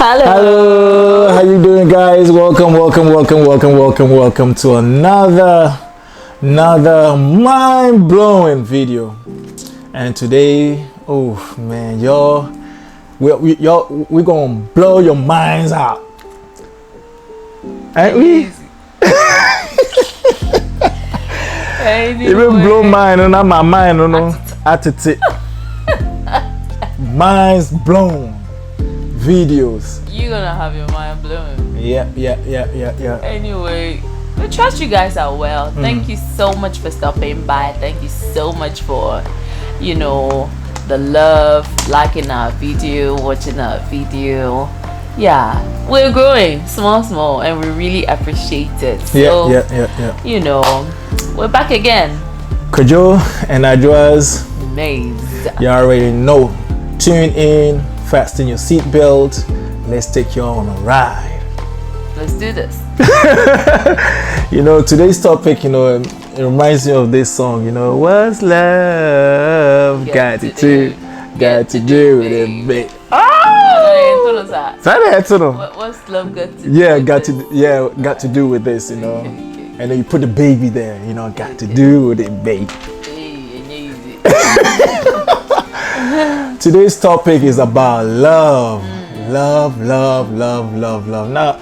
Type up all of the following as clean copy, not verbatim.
Hello, how you doing, guys? Welcome to another mind-blowing video. And today, oh man, we're gonna blow your minds out, ain't we? Even blow mine, not my mind, no. Attitude. Minds blown videos. You're gonna have your mind blown. Yeah. Anyway, we trust you guys are well. Thank you so much for stopping by. Thank you so much for, the love, liking our video, watching our video. Yeah, we're growing small, and we really appreciate it. So, Yeah. We're back again. Kojo and Adjoas. Maze. You already know. Tune in, fasten your seatbelt. Let's take you on a ride. Let's do this. Today's topic, it reminds me of this song, what's love got to do with it, babe. What's love got to do? Yeah, got to do with this, Okay. And then you put the baby there, got to do with it, babe. Today's topic is about love. Love. Now,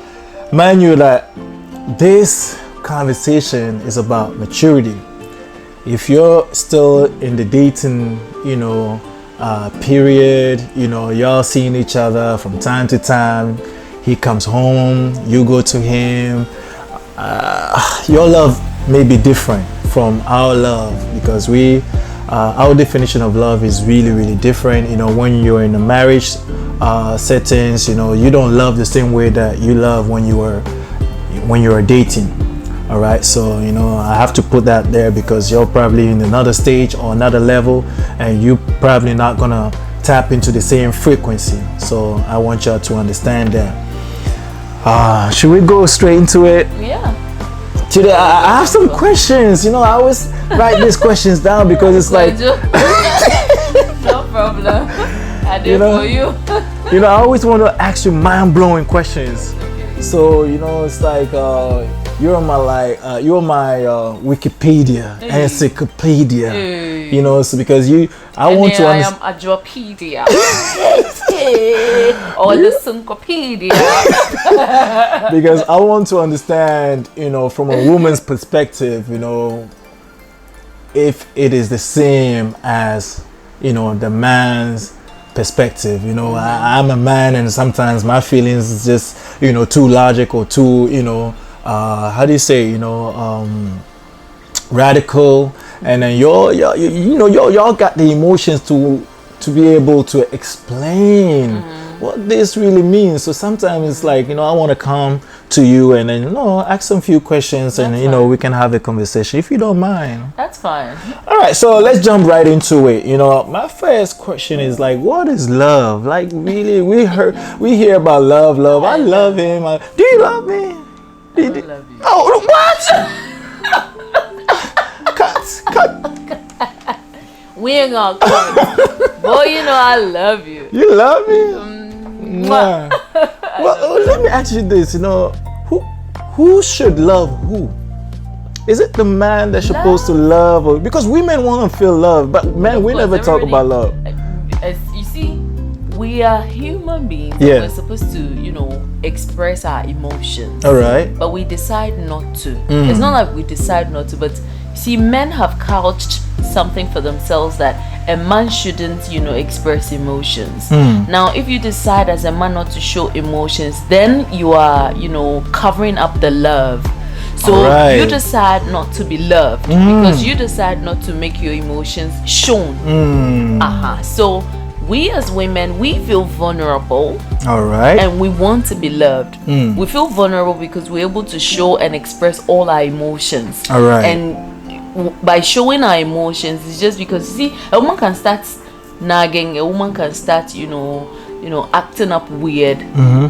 mind you that this conversation is about maturity. If you're still in the dating, period, y'all seeing each other from time to time, he comes home, you go to him, your love may be different from our love, because our definition of love is really different. When you're in a marriage settings, you don't love the same way that you love when you are dating. All right, so I have to put that there because you're probably in another stage or another level, and you probably not gonna tap into the same frequency. So I want y'all to understand that. Should we go straight into it? Yeah. Today I have some questions. I always write these questions down because it's like no problem. I do for you. I always want to ask you mind-blowing questions. Okay. So it's like you're my Wikipedia encyclopedia. So because I want to I am a Jopedia or the Syncopedia. Because I want to understand, from a woman's perspective, if it is the same as, the man's perspective. I'm a man, and sometimes my feelings is just, too logic or too, how do you say, radical, and then y'all got the emotions to be able to explain what this really means. So sometimes it's like, I want to come to you and then ask some few questions. That's and fine. We can have a conversation if you don't mind. That's fine. All right, so let's jump right into it. My first question is like, what is love? Like, really, we hear about love. I love him. Do you love me? I don't love you. Oh, what? Cut. We ain't gonna cut. Boy, I love you. You love me? Well, let me ask you this. Who should love who? Is it the man that's supposed to love? Or, because women want to feel love, but men, we never talk about love. As you see, we are human beings. Yeah. We're supposed to, express our emotions. All right. But we decide not to. It's not like we decide not to, but see, men have couched something for themselves that a man shouldn't, express emotions. Now, if you decide as a man not to show emotions, then you are, covering up the love. So you decide not to be loved because you decide not to make your emotions shown. So we as women, we feel vulnerable. All right. And we want to be loved. We feel vulnerable because we're able to show and express all our emotions. All right. And by showing our emotions, it's just because, see, a woman can start nagging, a woman can start, acting up weird,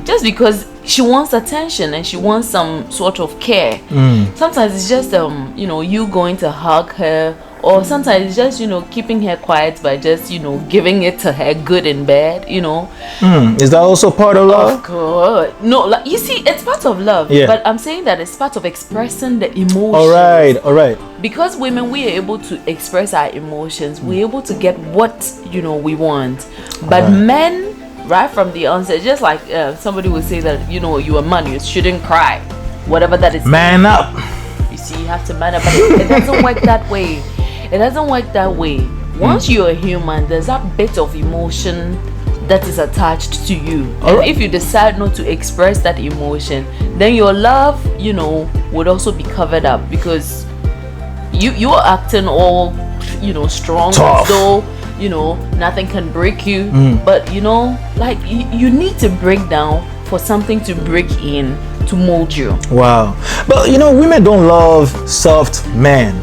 just because she wants attention and she wants some sort of care. Sometimes it's just, you going to hug her or sometimes it's just, keeping her quiet by just, giving it to her good in bed, Is that also part of love? Of course. No, like, you see, it's part of love. Yeah. But I'm saying that it's part of expressing the emotions. All right. Because women, we are able to express our emotions. We're able to get what, we want. But men, right from the onset, just like somebody would say that, you're a man, you shouldn't cry. Whatever that is. Man up. You see, you have to man up. But it doesn't work that way. It doesn't work that way. Once you're a human, there's that bit of emotion that is attached to you. And if you decide not to express that emotion, then your love, would also be covered up, because you are acting all, strong, tough, as though, nothing can break you. But like you need to break down for something to break in, to mold you. Wow. But women don't love soft men.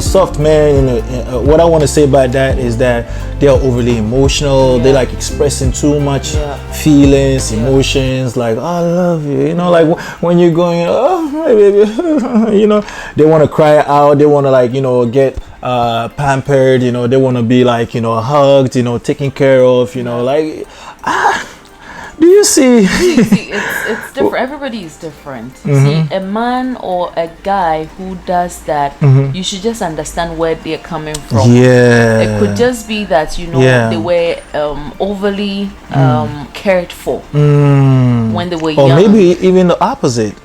Soft men, what I want to say about that is that they are overly emotional. They like expressing too much feelings, emotions, like, oh, I love you, like when you're going, oh my baby, they want to cry out, they want to, like, get pampered, they want to be like, hugged, taken care of, like, do you see? It's different. Everybody is different. See, a man or a guy who does that, you should just understand where they're coming from. Yeah. It could just be that, they were overly cared for when they were young. Or maybe even the opposite.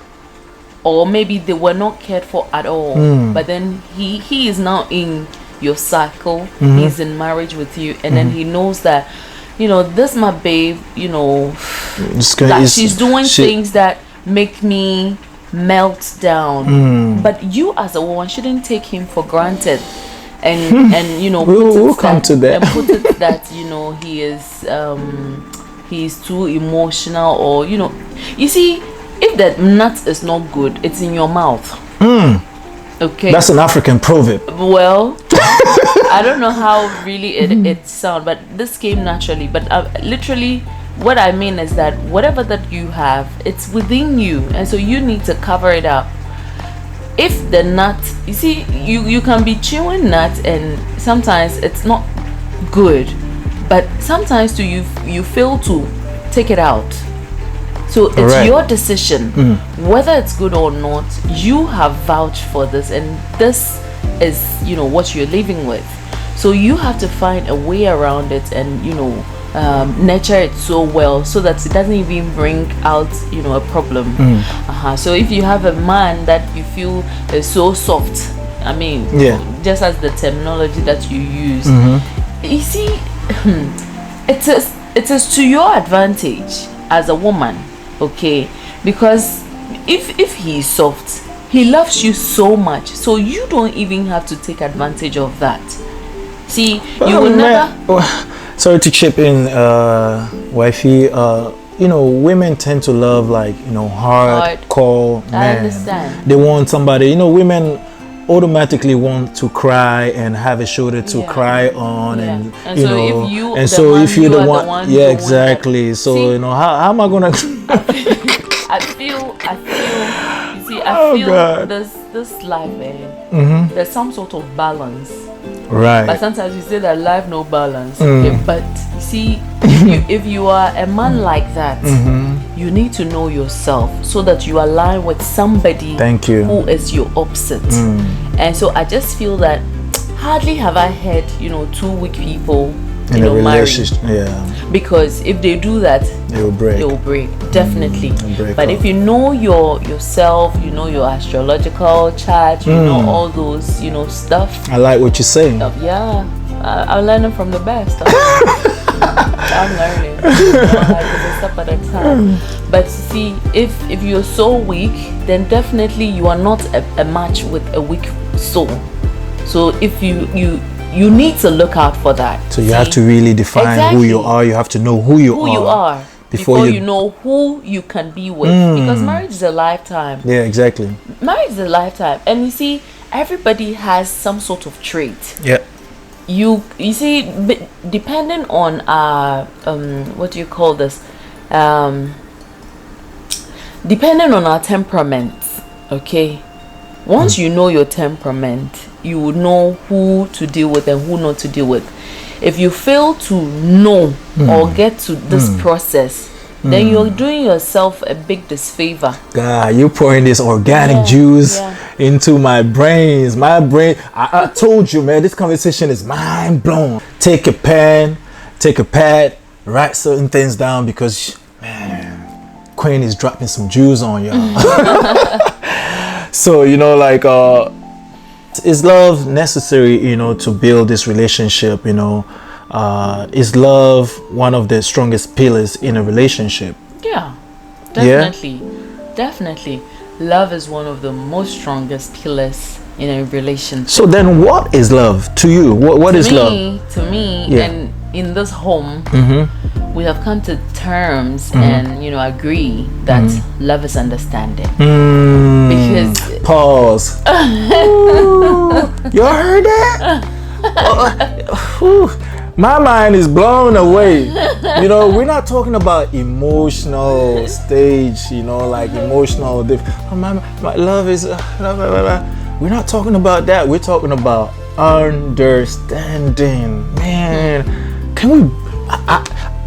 Or maybe they were not cared for at all. But then he is now in your cycle. He's in marriage with you, and then he knows that, this my babe, that she's doing things that make me melt down. But you as a woman shouldn't take him for granted, and we'll come to that. And put it that he is too emotional, or you see, if that nut is not good, it's in your mouth. Okay, that's an African proverb. Well, I don't know how really it sounds, but this came naturally. But literally, what I mean is that whatever that you have, it's within you, and so you need to cover it up. If the nut, you see, you can be chewing nut, and sometimes it's not good, but sometimes too you fail to take it out. So it's your decision whether it's good or not. You have vouched for this, and this is what you're living with. So you have to find a way around it, and nurture it so well so that it doesn't even bring out a problem. So if you have a man that you feel is so soft, I mean, just as the terminology that you use, you see, it is to your advantage as a woman. Okay, because if he is soft, he loves you so much, so you don't even have to take advantage of that. See, you will never. Sorry to chip in, wifey. Women tend to love, like, hardcore men. I understand. They want somebody. Women automatically want to cry and have a shoulder to cry on, and so if you're the one, exactly. So see, how am I gonna? I feel this life, there's some sort of balance, right? But sometimes you say that life no balance. But you see, if you are a man like that, you need to know yourself so that you align with somebody who is your opposite. And so I just feel that hardly have I heard two weak people in a relationship, because if they do that, they will break definitely. But if you know yourself, your astrological chart, all those stuff. I like what you're saying. I'm learning from the best. I'm learning, like a step at a time. But see, if you're so weak, then definitely you are not a match with a weak soul. So if you need to look out for that. So you have to really define who you are. You have to know who you are before you know who you can be with. Because marriage is a lifetime. Yeah, exactly. Marriage is a lifetime, and you see, everybody has some sort of trait. Yeah. You see, depending on what do you call this? Depending on our temperaments, okay. Once you know your temperament, you would know who to deal with and who not to deal with. If you fail to know or get to this process, then you're doing yourself a big disfavor. God, you pouring this organic juice into my brains. My brain, I told you, man, this conversation is mind blown. Take a pen, take a pad, write certain things down, because, man, Queen is dropping some juice on y'all. So, you know, like, is love necessary, you know, to build this relationship, you know? Is love one of the strongest pillars in a relationship? Yeah, definitely. Definitely. Love is one of the most strongest pillars in a relationship. So then what is love to you? What is love? To me, and in this home, we have come to terms and, you know, agree that love is understanding. Because pause. You heard that? My mind is blown away. You know, we're not talking about emotional stage, you know, like emotional my love is we're not talking about that. We're talking about understanding. Man, can we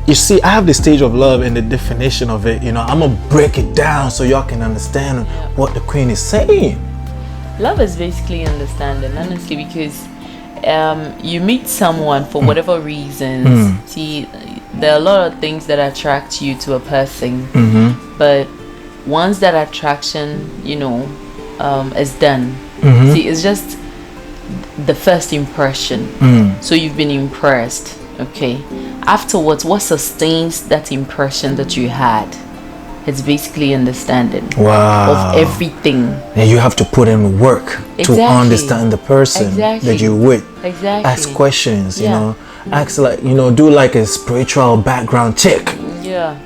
you see, I have the stage of love and the definition of it. You know, I'm gonna break it down so y'all can understand what the Queen is saying. Love is basically understanding, honestly, because you meet someone for whatever reasons. See, there are a lot of things that attract you to a person, but once that attraction, you know, is done, see, it's just the first impression. So you've been impressed, okay? Afterwards, what sustains that impression that you had? It's basically understanding of everything. And you have to put in work to understand the person that you're with. Ask questions, you know. Ask, like, you know, do like a spiritual background check. Yeah.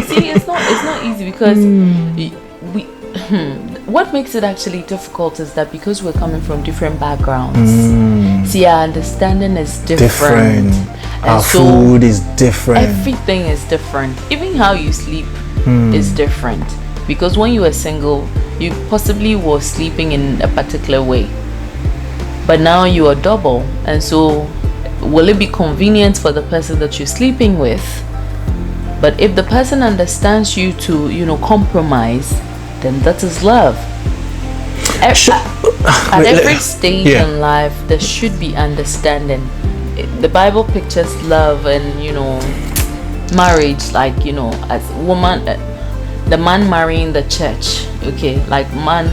See, it's not easy because we what makes it actually difficult is that because we're coming from different backgrounds, see, our understanding is different. Our food is different. Everything is different. Even how you sleep is different. Because when you were single, you possibly were sleeping in a particular way. But now you are double. And so, will it be convenient for the person that you're sleeping with? But if the person understands you to, you know, compromise, then that is love. At every stage in life, there should be understanding. The Bible pictures love and, you know, marriage, like, you know, as woman, the man marrying the church. Okay, like, man,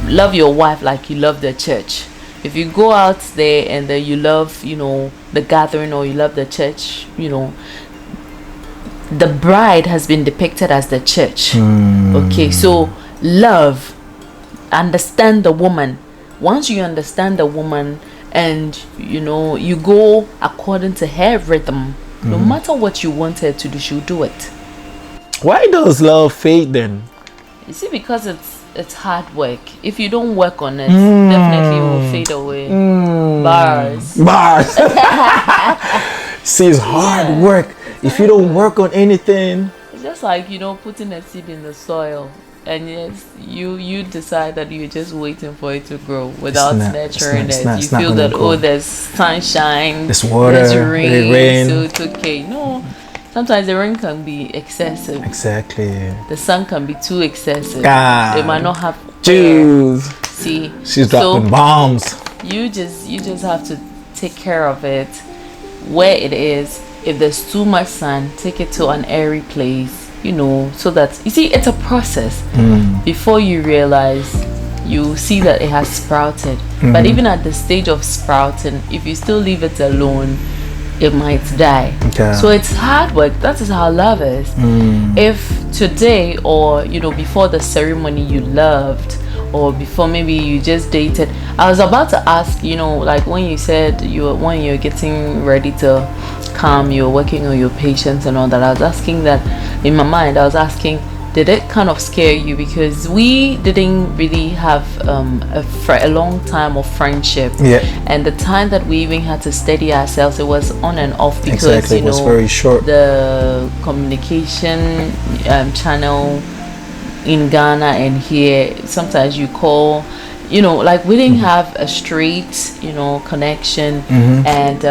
love your wife like you love the church. If you go out there and then you love, you know, the gathering, or you love the church, you know, the bride has been depicted as the church. Okay, so love, understand the woman. Once you understand the woman and, you know, you go according to her rhythm, no matter what you want her to do, she'll do it. Why does love fade then? You see, because it's hard work. If you don't work on it, definitely it will fade away. Bars. See, it's hard work. If you don't work on anything, it's just like, you know, putting a seed in the soil, and yes, you decide that you're just waiting for it to grow without nurturing it. You feel that, oh, there's sunshine, there's water, there's rain, so it's okay. No, sometimes the rain can be excessive. Exactly. The sun can be too excessive. It might not have juice. See, she's dropping bombs. You just have to take care of it where it is. If there's too much sun, take it to an airy place, you know, so that, you see, it's a process. Before you realize, you see that it has sprouted. But even at the stage of sprouting, if you still leave it alone, it might die. So it's hard work. That is how love is. If today, or, you know, before the ceremony you loved, or before maybe you just dated, I was about to ask, you know, like when you said when you're getting ready to come, you're working on your patience and all that, I was asking that in my mind. I was asking, did it kind of scare you? Because we didn't really have a long time of friendship, and the time that we even had to steady ourselves, it was on and off, because you know, it was very short. The communication channel in Ghana and here, sometimes you call, like we didn't have a straight, connection, and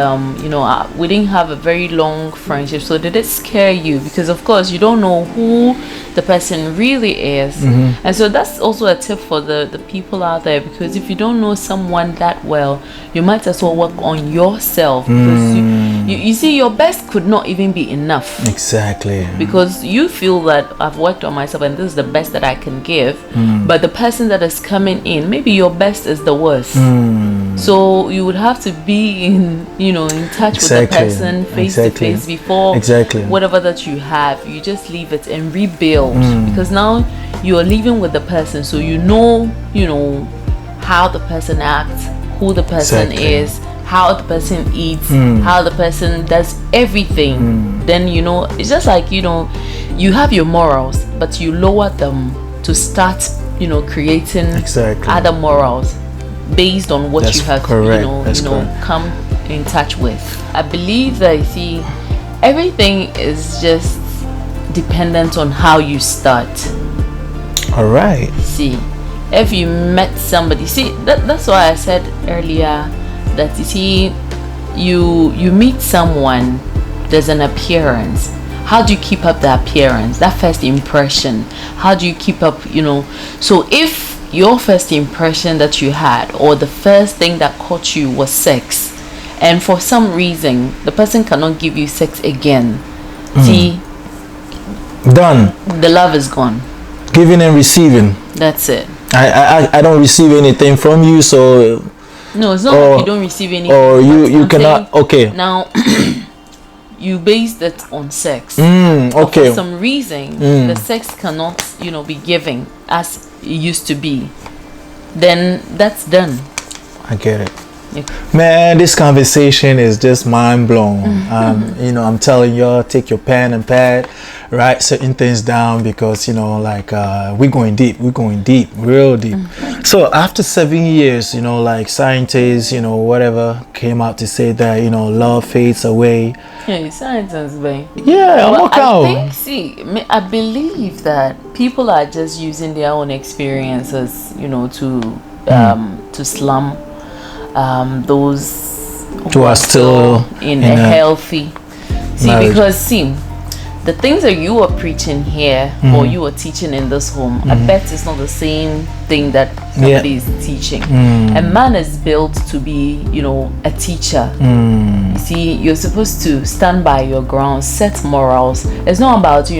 we didn't have a very long friendship. So did it scare you? Because of course you don't know who the person really is, and so that's also a tip for the people out there. Because if you don't know someone that well, you might as well work on yourself, because you see, your best could not even be enough. Exactly. Because you feel that I've worked on myself and this is the best that I can give, but the person that is coming in, maybe your best is the worst. So you would have to be in touch with the person face to face before whatever that you have, you just leave it and rebuild. Because now you are living with the person, so you know how the person acts, who the person is, how the person eats, how the person does everything. Then it's just like you have your morals, but you lower them to start creating other morals based on what you have come in touch with. I believe that everything is just dependent on how you start. All right. See, if you met somebody, that's why I said earlier that you meet someone, there's an appearance. How do you keep up the appearance, that first impression? How do you keep up, so if your first impression that you had, or the first thing that caught you was sex, and for some reason the person cannot give you sex again, done, the love is gone. Giving and receiving, that's it. I don't receive anything from you, so no, it's not like you don't receive anything, or you cannot saying, now you based it on sex. But for some reason the sex cannot be given as it used to be, then that's done. I get it. Man, this conversation is just mind blown. I'm telling y'all, take your pen and pad, write certain things down, because we're going deep, real deep. So after 7 years, like scientists, whatever came out to say that love fades away. Hey, scientists, babe. Yeah, I believe that people are just using their own experiences, to slum those who are still in a healthy marriage. Because the things that you are preaching here, or you are teaching in this home, I bet it's not the same thing that somebody is teaching. A man is built to be a teacher. You see, you're supposed to stand by your ground, set morals. It's not about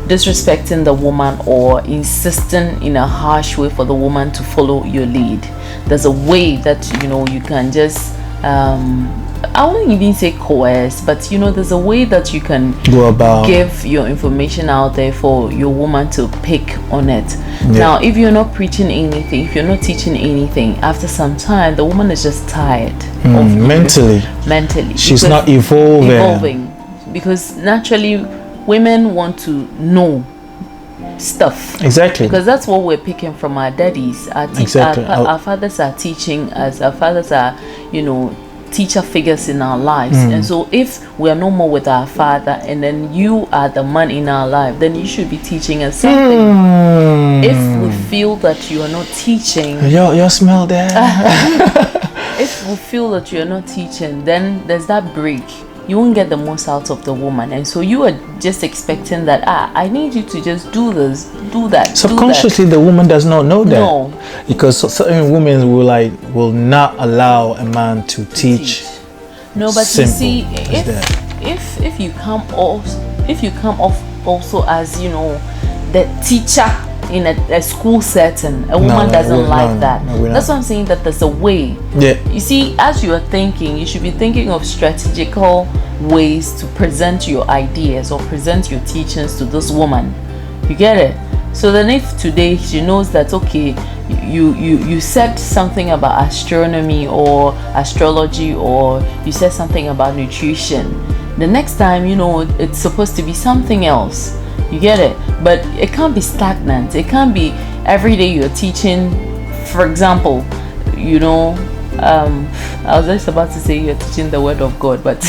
disrespecting the woman or insisting in a harsh way for the woman to follow your lead. There's a way that you can just I won't even say coerce, but there's a way that you can go about, give your information out there for your woman to pick on it. Now, if you're not preaching anything, if you're not teaching anything, after some time the woman is just tired of mentally. She's not evolving, because naturally women want to know stuff. Exactly. Because that's what we're picking from our daddies. Our fathers are teaching us. Our fathers are, teacher figures in our lives. And so if we are no more with our father, and then you are the man in our life, then you should be teaching us something. If we feel that you are not teaching, you smell that. If we feel that you are not teaching, then there's that break. You won't get the most out of the woman, and so you are just expecting that I need you to just do this, do that. Subconsciously, the woman does not know that. No, because certain women will not allow a man to teach. No, but you see, if you come off also as the teacher in a school setting, a woman doesn't like that. That's why I'm saying that there's a way. You see, as you are thinking, you should be thinking of strategical ways to present your ideas or present your teachings to this woman. You get it? So then if today she knows that, okay, you said something about astronomy or astrology, or you said something about nutrition, the next time it's supposed to be something else. You get it? But it can't be stagnant. It can't be every day you're teaching. For example, I was just about to say you're teaching the word of God, but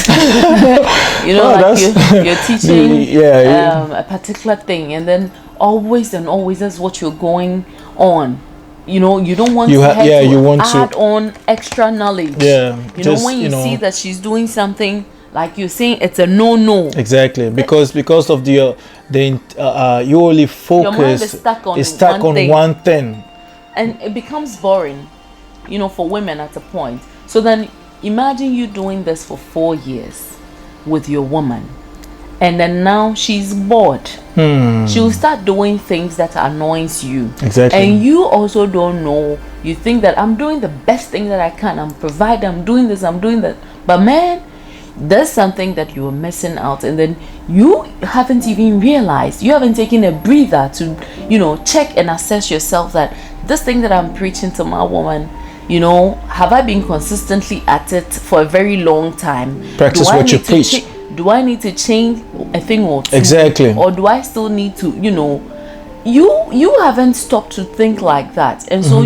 you're teaching a particular thing, and then always that's what you're going on. You don't want to add on extra knowledge. Yeah, when you see that she's doing something, like you're saying, it's a no. Exactly, because of the you only focus. Your mind is stuck on one thing, and it becomes boring. For women at a point. So then imagine you doing this for 4 years with your woman, and then now she's bored. She will start doing things that annoys you. Exactly. And you also don't know. You think that I'm doing the best thing that I can. I'm providing. I'm doing this. I'm doing that. But man, there's something that you're missing out, and then you haven't even realized. You haven't taken a breather to, check and assess yourself that this thing that I'm preaching to my woman, have I been consistently at it for a very long time? Practice what you preach. Do I need to change a thing or two? Exactly. Or do I still need to, you haven't stopped to think like that. And so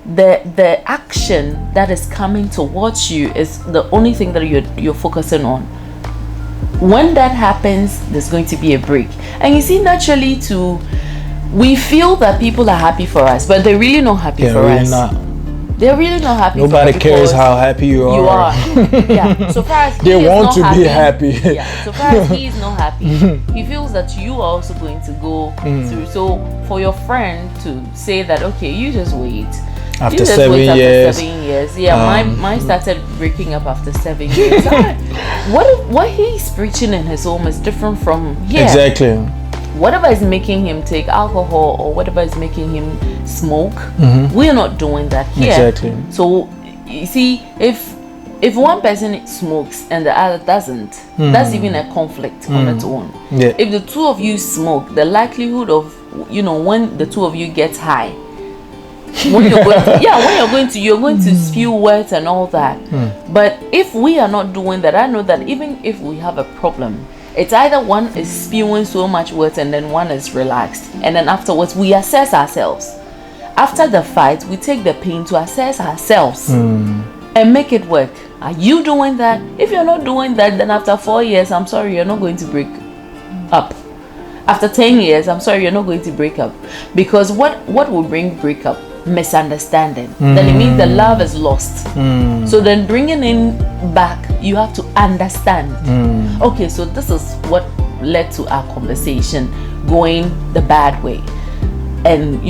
the action that is coming towards you is the only thing that you're focusing on. When that happens, there's going to be a break. And you see, naturally too, we feel that people are happy for us, but they're really not happy for us. They're really not happy. Nobody cares how happy you are. You are. Yeah. So far as they want to be happy. Yeah. So far as he is not happy, he feels that you are also going to go through. So for your friend to say that, okay, you just wait. After 7 years. 7 years. Yeah. Mine started breaking up after 7 years. What he's preaching in his home is different from here. Exactly. Whatever is making him take alcohol or whatever is making him smoke, we're not doing that here. Exactly. So you see, if one person smokes and the other doesn't, that's even a conflict on its own. Yeah. If the two of you smoke, the likelihood of when the two of you get high, when you're going to you're going to spew words and all that. But if we are not doing that, I know that even if we have a problem, it's either one is spewing so much words and then one is relaxed, and then afterwards we assess ourselves. After the fight, we take the pain to assess ourselves and make it work. Are you doing that? If you're not doing that, then after 4 years, I'm sorry, you're not going to break up. After 10 years, I'm sorry, you're not going to break up. Because what will bring breakup? Misunderstanding. Then it means the love is lost. So then bringing in back, you have to understand. Okay, so this is what led to our conversation going the bad way, and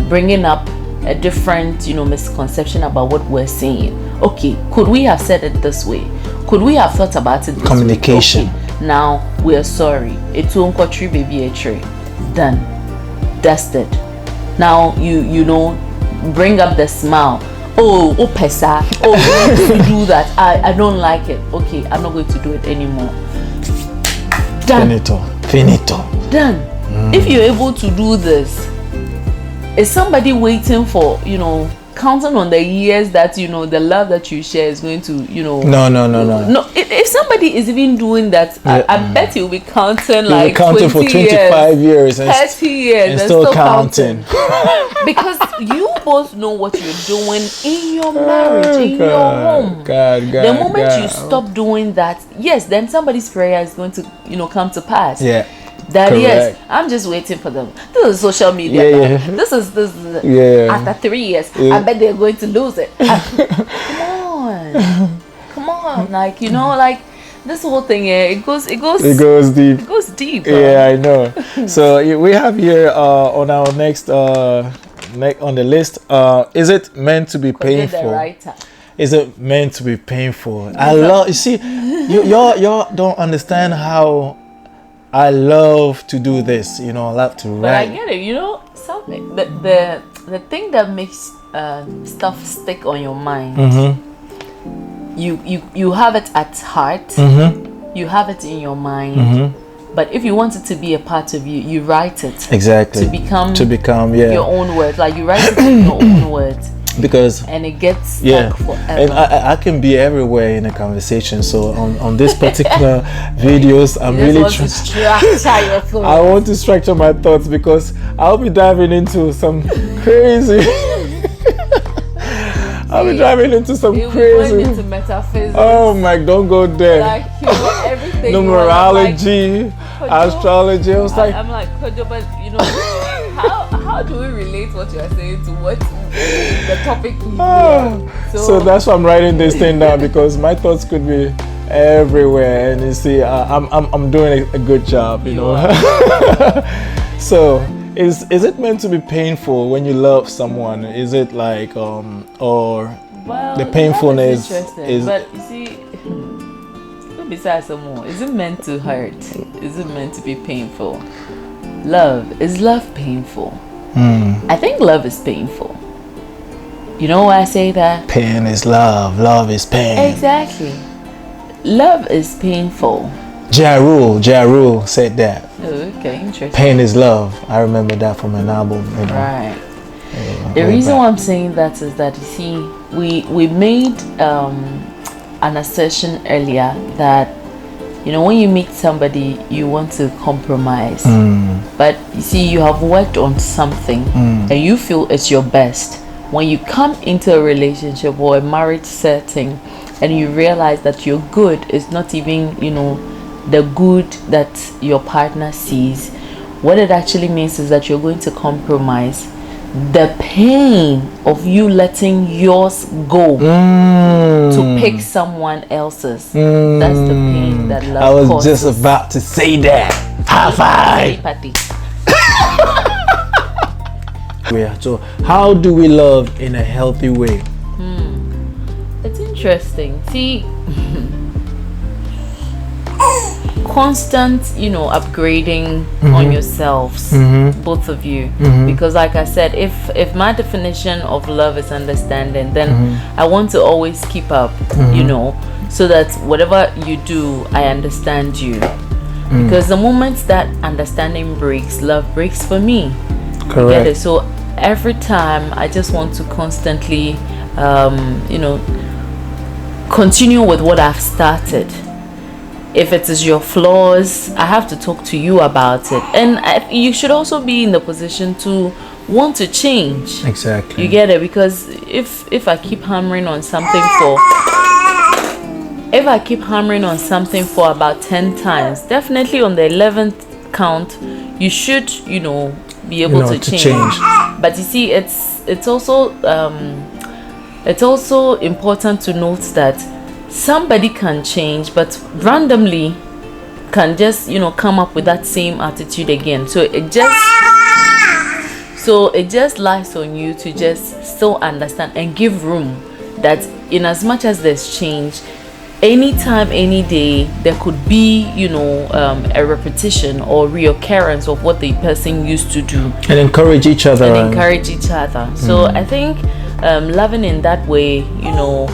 bringing up a different misconception about what we're saying. Okay, could we have said it this way? Could we have thought about it this communication way? Okay, now we're sorry. It's baby a tree. Done. Dusted. Now you bring up the smile. Oh pesa. Oh, you do that. I don't like it. Okay, I'm not going to do it anymore. Done. Finito. Done. If you're able to do this, is somebody waiting for counting on the years that the love that you share is going to No, if somebody is even doing that, I bet you'll be counting like 20 for 25 years and 30 years and still counting. Because you both know what you're doing in your marriage, in your home. The moment you stop doing that, yes, then somebody's prayer is going to come to pass. Yeah. That correct. Yes, I'm just waiting for them. This is social media. Yeah. This is after 3 years. Yeah. I bet they're going to lose it. Come on, like like this whole thing. It goes deep. It goes deep. Yeah, I know. So we have here on our next on the list. Is it meant to be painful? Is it meant to be painful? I love. You see, y'all don't understand how I love to do this, I love to write. But I get it, something. The thing that makes stuff stick on your mind, you have it at heart, you have it in your mind, but if you want it to be a part of you, you write it. Exactly. To become your own words. Like you write it in your own words. And it gets stuck forever. And I can be everywhere in a conversation. So on this particular videos, I'm really I want to structure my thoughts because I'll be diving into some crazy I'll be driving into some You'll be crazy. going into metaphysics. Oh my, don't go there. Like, you know, everything. Numerology, Like, astrology. I was like, I'm like, Kojo, but you know, how do we relate what you are saying to what the topic is? So that's why I'm writing this thing down, because my thoughts could be everywhere, and you see, I'm doing a good job, you know. So is it meant to be painful when you love someone? Is it like or the painfulness is? But you see, besides someone, is it meant to hurt? Is it meant to be painful? Is love painful? I think love is painful. You know why I say that? Pain is love, love is pain. Exactly. Love is painful. Ja Rule said that. Oh, okay, interesting. Pain is love. I remember that from an album, you know. Right. The reason why I'm saying that is that, you see, we made an assertion earlier that, you know, when you meet somebody, you want to compromise. But you see, you have worked on something and you feel it's your best. When you come into a relationship or a marriage setting and you realize that your good is not even, you know, the good that your partner sees, what it actually means is that you're going to compromise. The pain of you letting yours go to pick someone else's, that's the pain that love causes. I was just about to say that. High five. So how do we love in a healthy way? It's interesting. See, constant, you know, upgrading on yourselves, both of you, because like I said, if my definition of love is understanding, then I want to always keep up, you know, so that whatever you do, I understand you, because the moment that understanding breaks, love breaks for me. Correct. Get it? So every time I just want to constantly you know, continue with what I've started. If it is your flaws, I have to talk to you about it, and you should also be in the position to want to change. Exactly. You get it? Because if I keep hammering on something for about 10 times, definitely on the 11th count you should, you know, be able to change. But you see, it's also important to note that somebody can change, but randomly can just, you know, come up with that same attitude again. So it just lies on you to just still understand and give room that in as much as there's change, anytime, any day, there could be, you know, a repetition or reoccurrence of what the person used to do, and encourage each other. So I think loving in that way, you know,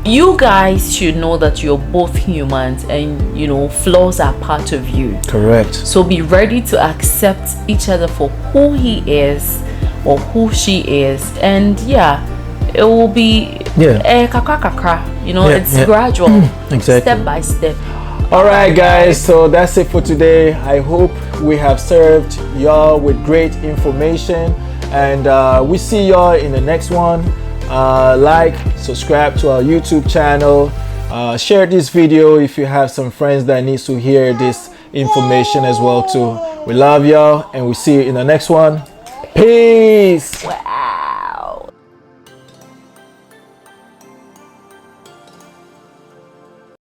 you guys should know that you're both humans, and you know, flaws are part of you. Correct. So be ready to accept each other for who he is or who she is, and it will be kakra, you know, it's gradual, exactly, step by step. All right, guys, so that's it for today. I hope we have served y'all with great information, and we see y'all in the next one. Like, subscribe to our YouTube channel, share this video if you have some friends that needs to hear this information as well too. We love y'all, and we'll see you in the next one. Peace.